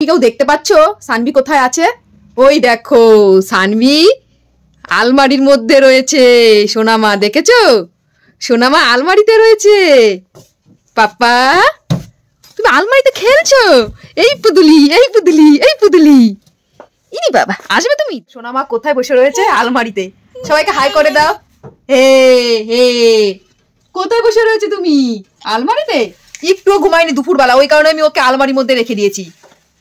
কেউ দেখতে পাচ্ছ সানভি কোথায় আছে? ওই দেখো সানভি আলমারির মধ্যে রয়েছে। সোনামা দেখেছো? সোনামা আলমারিতে রয়েছে। পাপা তুমি আলমারিতে খেলছো? এই পুতুলি, এই পুতুলি, এই পুতুলি। ইনি বাবা, আসবে তুমি? সোনামা কোথায় বসে রয়েছে? আলমারিতে। সবাইকে হাই করে দাও। হে হে, কোথায় বসে রয়েছে তুমি? আলমারিতে। একটুও ঘুমায়নি দুপুরবেলা, ওই কারণে আমি ওকে আলমারির মধ্যে রেখে দিয়েছি।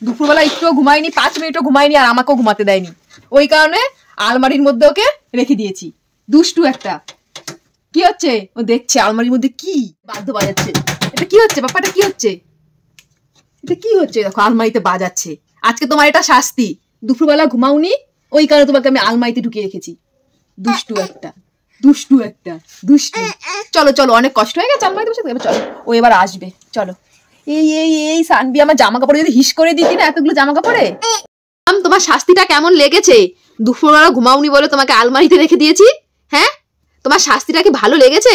দুপুরবেলা একটুও ঘুমায়নি, 5 মিনিটও ঘুমায়নি, আর আমাকেও ঘুমাতে দেয়নি। ওই কারণে আলমারির মধ্যে ওকে রেখে দিয়েছি। দুষ্টু একটা। কি হচ্ছে? ও দেখছে আলমারির মধ্যে কি বাদ্য বাজাচ্ছে। এটা কি হচ্ছে বাপ্পা? এটা কি হচ্ছে? এটা কি হচ্ছে? দেখো আলমারিতে বাজাচ্ছে। আজকে তোমার এটা শাস্তি। দুপুরবেলা ঘুমাওনি, ওই কারণে তোমাকে আমি আলমারিতে ঢুকিয়ে রেখেছি। দুষ্টু একটা, দুষ্টু একটা, দুষ্টু। চলো চলো, অনেক কষ্ট হয়ে গেছে আলমারিতে বসে থাকবে। চলো, ও এবার আসবে। চলো। এই এই এই সানভি, আমার জামা কাপড়ে যদি হিস করে দিতি না, এতগুলো জামা কাপড়ে। তোমার শাস্তিটা কেমন লেগেছে? দুপুরবেলা ঘুমাওনি বলে তোমাকে আলমারিতে রেখে দিয়েছি। হ্যাঁ, তোমার শাস্তিটা কি ভালো লেগেছে?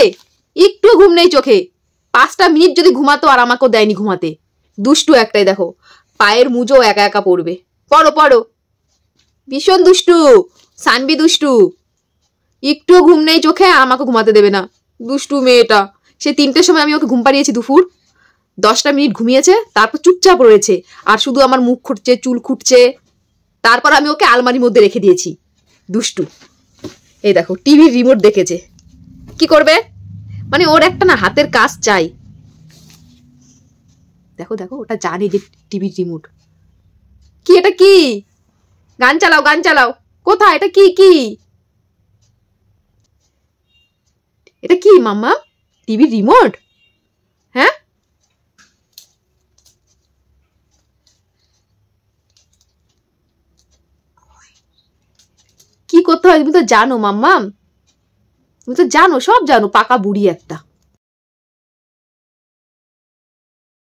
একটু ঘুম নেই চোখে। 5টা মিনিট যদি ঘুমাতো, আর আমাকেও দেয়নি ঘুমাতে। দুষ্টু একটাই। দেখো পায়ের মুজো একা একা পড়বে। পড়ো পড়ো। ভীষণ দুষ্টু সানভি, দুষ্টু। একটু ঘুম নেই চোখে, আমাকে ঘুমাতে দেবে না। দুষ্টু মেয়েটা। সে 3টের সময় আমি ওকে ঘুম পাড়িয়েছি দুপুর। 10টা মিনিট ঘুমিয়েছে, তারপর চুপচাপ রয়েছে, আর শুধু আমার মুখ খুঁটছে, চুল খুঁটছে। তারপর আমি ওকে আলমারির মধ্যে রেখে দিয়েছি। দুষ্টু। এই দেখো টিভির রিমোট দেখেছে। কি করবে? মানে ওর একটা না হাতের কাজ চাই। দেখো দেখো, ওটা জানে যে টিভির রিমোট। কি এটা? কি? গান চালাও, গান চালাও। কোথায়? এটা কি? কি এটা? কি মাম্মা? টিভির রিমোট? হ্যাঁ, কি করতে হয় তুমি তো জানো মাম্মা। তুমি তো জানো, সব জানো, পাকা বুড়ি একটা।